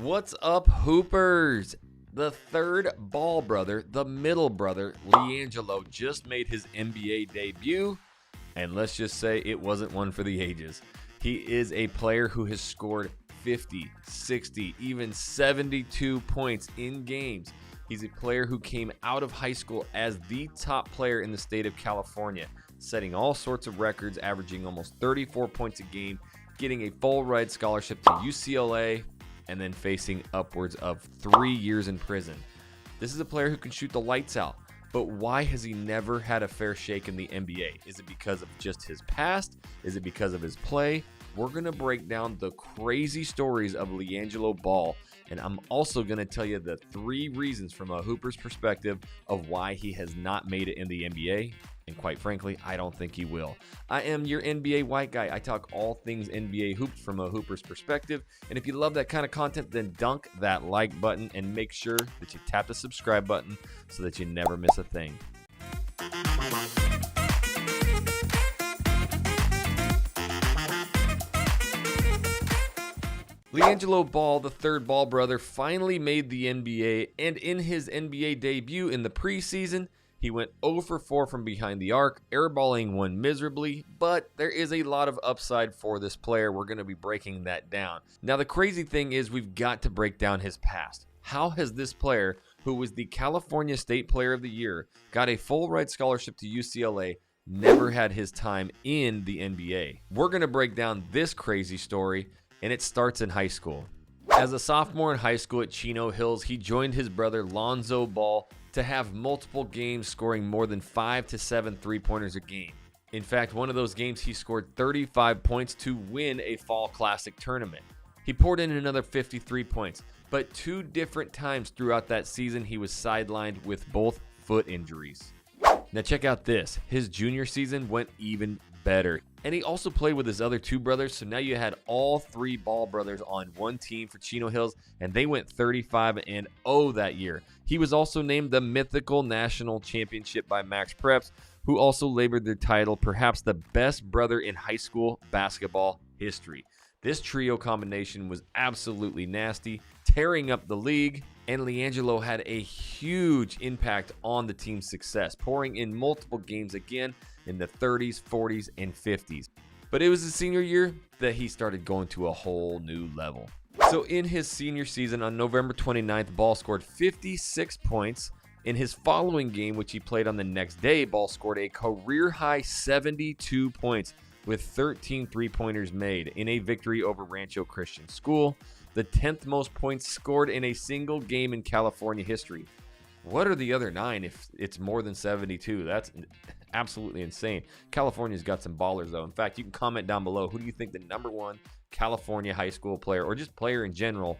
What's up, Hoopers? The third Ball brother, the middle brother, LiAngelo, just made his NBA debut, and let's just say it wasn't one for the ages. He is a player who has scored 50, 60, even 72 points in games. He's a player who came out of high school as the top player in the state of California, setting all sorts of records, averaging almost 34 points a game, getting a full ride scholarship to UCLA, and then facing upwards of 3 years in prison. This is a player who can shoot the lights out, but why has he never had a fair shake in the NBA? Is it because of just his past? Is it because of his play? We're going to break down the crazy stories of Liangello Ball, and I'm also going to tell you the 3 reasons from a Hooper's perspective of why he has not made it in the NBA. And quite frankly, I don't think he will. I am your NBA white guy. I talk all things NBA hoops from a Hooper's perspective. And if you love that kind of content, then dunk that like button and make sure that you tap the subscribe button so that you never miss a thing. Liangello Ball, the third Ball brother, finally made the NBA, and in his NBA debut in the preseason, he went 0 for 4 from behind the arc, airballing one miserably, but there is a lot of upside for this player. We're going to be breaking that down. Now, the crazy thing is we've got to break down his past. How has this player, who was the California State Player of the Year, got a full ride scholarship to UCLA, never had his time in the NBA? We're going to break down this crazy story, and it starts in high school. As a sophomore in high school at Chino Hills, he joined his brother Lonzo Ball to have multiple games scoring more than 5 to 7 3-pointers a game. In fact, one of those games he scored 35 points to win a Fall Classic tournament. He poured in another 53 points, but 2 different times throughout that season he was sidelined with both foot injuries. Now check out this. His junior season went even better. And he also played with his other 2 brothers, so now you had all 3 Ball brothers on one team for Chino Hills, and they went 35-0 that year. He was also named the mythical national championship by Max Preps, who also labored their title, perhaps the best brother in high school basketball history. This trio combination was absolutely nasty, tearing up the league, and LiAngelo had a huge impact on the team's success, pouring in multiple games again in the 30s, 40s, and 50s. But it was his senior year that he started going to a whole new level. So in his senior season on November 29th, Ball scored 56 points. In his following game, which he played on the next day, Ball scored a career-high 72 points with 13 3-pointers made in a victory over Rancho Christian School, the 10th most points scored in a single game in California history. What are the other 9 if it's more than 72? That's absolutely insane. California's got some ballers, though. In fact, you can comment down below. Who do you think the #1 California high school player, or just player in general,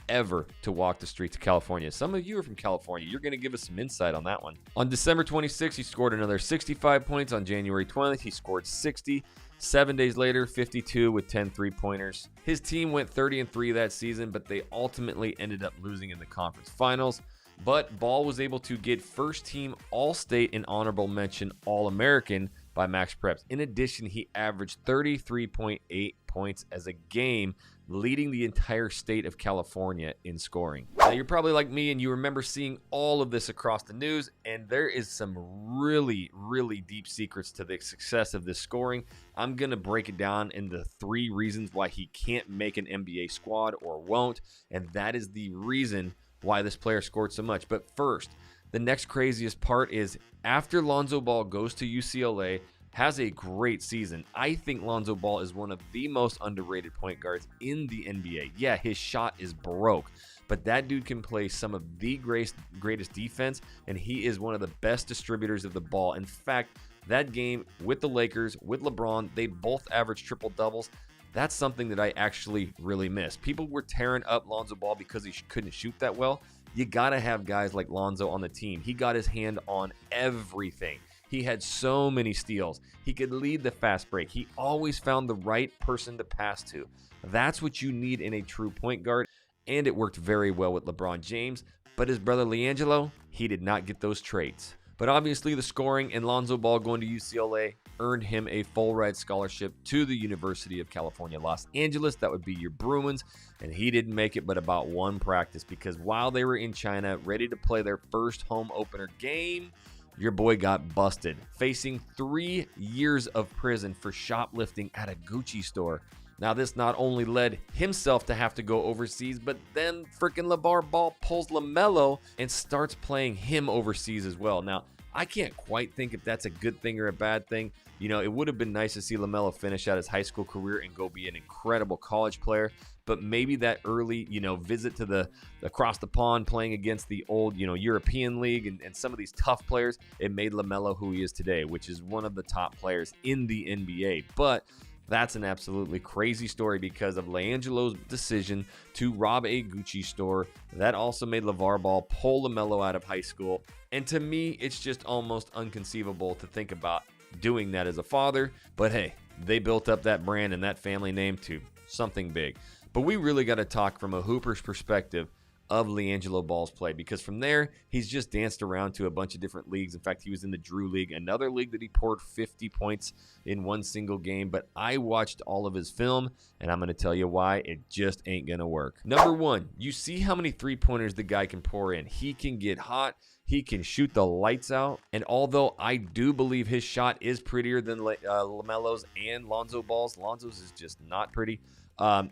ever to walk the streets of California? Some of you are from California. You're going to give us some insight on that one. On December 26th, he scored another 65 points. On January 20th, he scored 60. 7 days later, 52 with 10 3-pointers. His team went 30-3 that season, but they ultimately ended up losing in the conference finals. But Ball was able to get first team All-State and honorable mention All-American by Max Preps. In addition, he averaged 33.8 points as a game, leading the entire state of California in scoring. Now, you're probably like me and you remember seeing all of this across the news, and there is some really, really deep secrets to the success of this scoring. I'm going to break it down into 3 reasons why he can't make an NBA squad or won't, and that is the reason why this player scored so much. But first, the next craziest part is after Lonzo Ball goes to UCLA, has a great season. I think Lonzo Ball is one of the most underrated point guards in the NBA. Yeah, his shot is broke, but that dude can play some of the greatest defense, and he is one of the best distributors of the ball. In fact, that game with the Lakers, with LeBron, they both averaged triple-doubles. That's something that I actually really miss. People were tearing up Lonzo Ball because he couldn't shoot that well. You got to have guys like Lonzo on the team. He got his hand on everything. He had so many steals. He could lead the fast break. He always found the right person to pass to. That's what you need in a true point guard, and it worked very well with LeBron James. But his brother LiAngelo, he did not get those traits. But obviously the scoring and Lonzo Ball going to UCLA earned him a full ride scholarship to the University of California, Los Angeles. That would be your Bruins. And he didn't make it but about one practice, because while they were in China ready to play their first home opener game, your boy got busted, facing 3 years of prison for shoplifting at a Gucci store. Now, this not only led himself to have to go overseas, but then freaking LeVar Ball pulls Lamello and starts playing him overseas as well. Now, I can't quite think if that's a good thing or a bad thing. You know, it would have been nice to see Lamello finish out his high school career and go be an incredible college player. But maybe that early, visit to the across the pond playing against the old, European League and some of these tough players, it made Lamello who he is today, which is one of the top players in the NBA. But that's an absolutely crazy story because of LiAngelo's decision to rob a Gucci store. That also made LeVar Ball pull Lamello out of high school. And to me, it's just almost inconceivable to think about doing that as a father. But hey, they built up that brand and that family name to something big. But we really got to talk from a hooper's perspective of Liangello Ball's play, because from there, he's just danced around to a bunch of different leagues. In fact, he was in the Drew League, another league that he poured 50 points in one single game. But I watched all of his film, and I'm going to tell you why it just ain't going to work. Number one, you see how many three-pointers the guy can pour in. He can get hot. He can shoot the lights out. And although I do believe his shot is prettier than Lamello's and Lonzo Ball's, Lonzo's is just not pretty.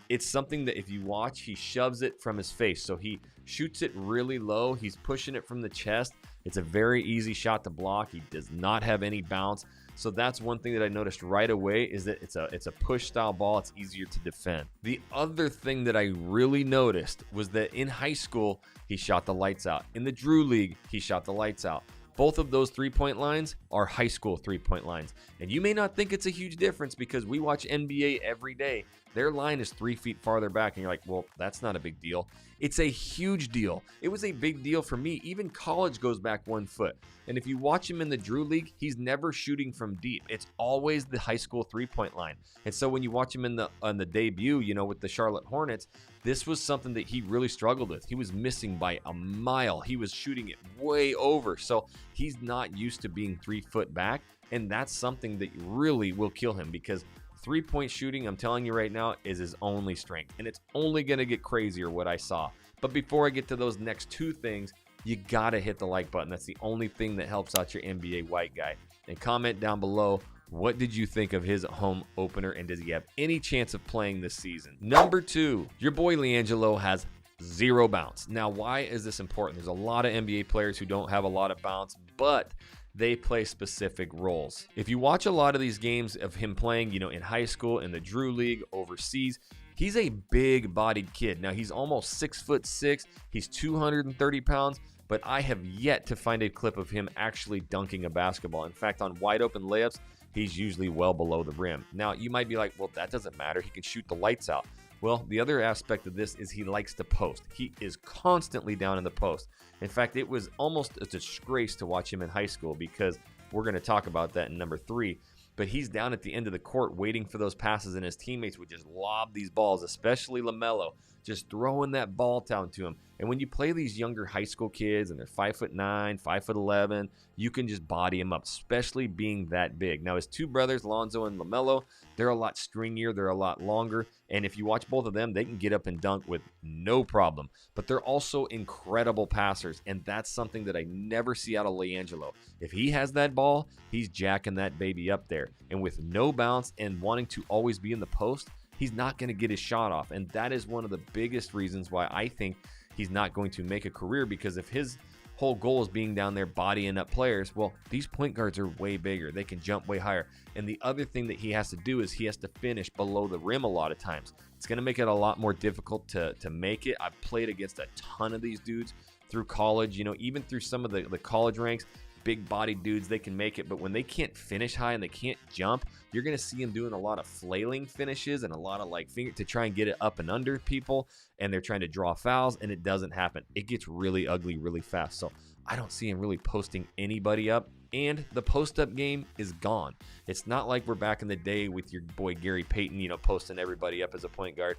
It's something that if you watch, he shoves it from his face. So he shoots it really low. He's pushing it from the chest. It's a very easy shot to block. He does not have any bounce. So that's one thing that I noticed right away, is that it's a push style ball. It's easier to defend. The other thing that I really noticed was that in high school, he shot the lights out. In the Drew League, he shot the lights out. Both of those three-point lines are high school three-point lines. And you may not think it's a huge difference because we watch NBA every day. Their line is 3 feet farther back, and you're like, well, that's not a big deal. It's a huge deal. It was a big deal for me. Even college goes back 1 foot. And if you watch him in the Drew League, he's never shooting from deep. It's always the high school three-point line. And so when you watch him on the debut, with the Charlotte Hornets, this was something that he really struggled with. He was missing by a mile. He was shooting it way over. So he's not used to being 3 foot back. And that's something that really will kill him, because three-point shooting, I'm telling you right now, is his only strength. And it's only going to get crazier what I saw. But before I get to those next two things, you got to hit the like button. That's the only thing that helps out your NBA white guy. And comment down below, what did you think of his home opener, and does he have any chance of playing this season? Number two, your boy LiAngelo has zero bounce. Now, why is this important? There's a lot of NBA players who don't have a lot of bounce, but they play specific roles. If you watch a lot of these games of him playing, in high school, in the Drew League, overseas, he's a big-bodied kid. Now, he's almost 6'6". He's 230 pounds, but I have yet to find a clip of him actually dunking a basketball. In fact, on wide-open layups, he's usually well below the rim. Now, you might be like, well, that doesn't matter. He can shoot the lights out. Well, the other aspect of this is he likes to post. He is constantly down in the post. In fact, it was almost a disgrace to watch him in high school, because we're going to talk about that in number 3. But he's down at the end of the court waiting for those passes, and his teammates would just lob these balls, especially Lamello, just throwing that ball down to him. And when you play these younger high school kids and they're 5'9", 5'11", you can just body them up, especially being that big. Now, his two brothers, Lonzo and Lamello, they're a lot stringier, they're a lot longer, and if you watch both of them, they can get up and dunk with no problem. But they're also incredible passers, and that's something that I never see out of LiAngelo. If he has that ball, he's jacking that baby up there. And with no bounce and wanting to always be in the post, he's not going to get his shot off. And that is one of the biggest reasons why I think he's not going to make a career, because if his whole goal is being down there bodying up players, well, these point guards are way bigger. They can jump way higher. And the other thing that he has to do is he has to finish below the rim a lot of times. It's going to make it a lot more difficult to make it. I've played against a ton of these dudes through college, even through some of the college ranks. Big bodied dudes, they can make it, but when they can't finish high and they can't jump, you're going to see them doing a lot of flailing finishes and a lot of finger to try and get it up and under people, and they're trying to draw fouls, and it doesn't happen. It gets really ugly really fast. So I don't see him really posting anybody up, and the post-up game is gone. It's not like we're back in the day with your boy Gary Payton, posting everybody up as a point guard.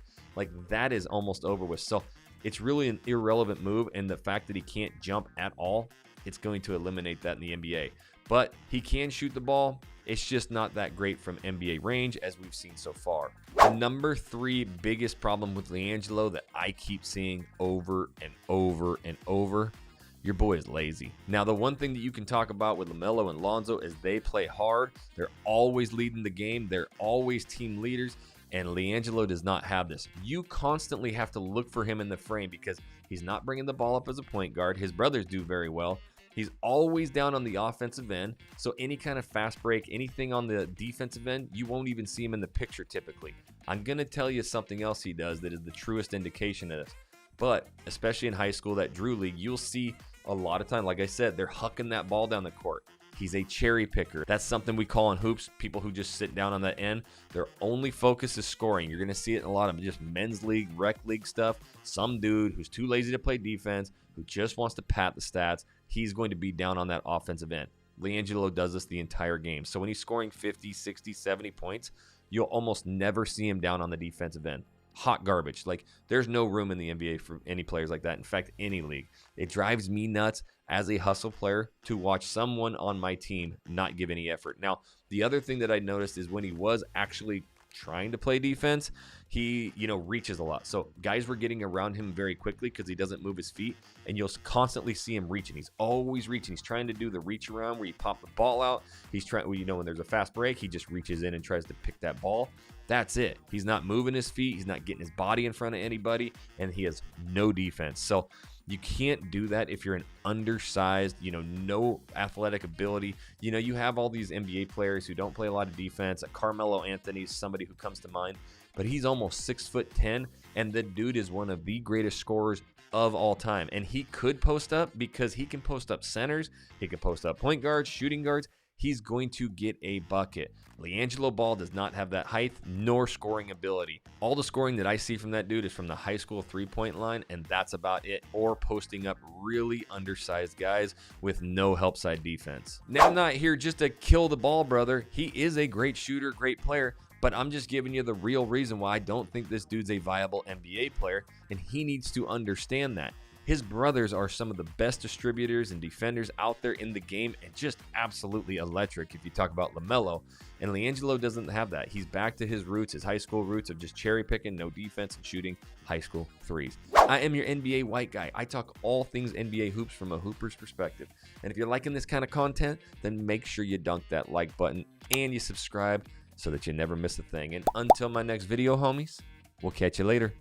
That is almost over with. So it's really an irrelevant move, and the fact that he can't jump at all, it's going to eliminate that in the NBA. But he can shoot the ball. It's just not that great from NBA range, as we've seen so far. The number 3 biggest problem with LiAngelo that I keep seeing over and over and over, your boy is lazy. Now, the one thing that you can talk about with Lamello and Lonzo is they play hard. They're always leading the game. They're always team leaders. And LiAngelo does not have this. You constantly have to look for him in the frame because he's not bringing the ball up as a point guard. His brothers do very well. He's always down on the offensive end, so any kind of fast break, anything on the defensive end, you won't even see him in the picture typically. I'm going to tell you something else he does that is the truest indication of this. But especially in high school, that Drew League, you'll see a lot of time, like I said, they're hucking that ball down the court. He's a cherry picker. That's something we call in hoops, people who just sit down on that end. Their only focus is scoring. You're going to see it in a lot of just men's league, rec league stuff. Some dude who's too lazy to play defense, who just wants to pad the stats, he's going to be down on that offensive end. LiAngelo does this the entire game. So when he's scoring 50, 60, 70 points, you'll almost never see him down on the defensive end. Hot garbage. Like, there's no room in the NBA for any players like that. In fact, any league. It drives me nuts as a hustle player to watch someone on my team not give any effort. Now, the other thing that I noticed is when he was actually trying to play defense, he, reaches a lot. So guys were getting around him very quickly because he doesn't move his feet, and you'll constantly see him reaching. He's always reaching. He's trying to do the reach around where you pop the ball out. He's trying, when there's a fast break, he just reaches in and tries to pick that ball. That's it. He's not moving his feet. He's not getting his body in front of anybody, and he has no defense. So you can't do that if you're an undersized, no athletic ability. You have all these NBA players who don't play a lot of defense. Carmelo Anthony is somebody who comes to mind, but he's almost 6'10", and the dude is one of the greatest scorers of all time. And he could post up because he can post up centers. He can post up point guards, shooting guards. He's going to get a bucket. Liangello Ball does not have that height nor scoring ability. All the scoring that I see from that dude is from the high school three-point line, and that's about it, or posting up really undersized guys with no help side defense. Now, I'm not here just to kill the ball brother. He is a great shooter, great player, but I'm just giving you the real reason why I don't think this dude's a viable NBA player, and he needs to understand that. His brothers are some of the best distributors and defenders out there in the game, and just absolutely electric if you talk about Lamello. And LiAngelo doesn't have that. He's back to his roots, his high school roots of just cherry picking, no defense, and shooting high school threes. I am your NBA white guy. I talk all things NBA hoops from a hooper's perspective. And if you're liking this kind of content, then make sure you dunk that like button and you subscribe so that you never miss a thing. And until my next video, homies, we'll catch you later.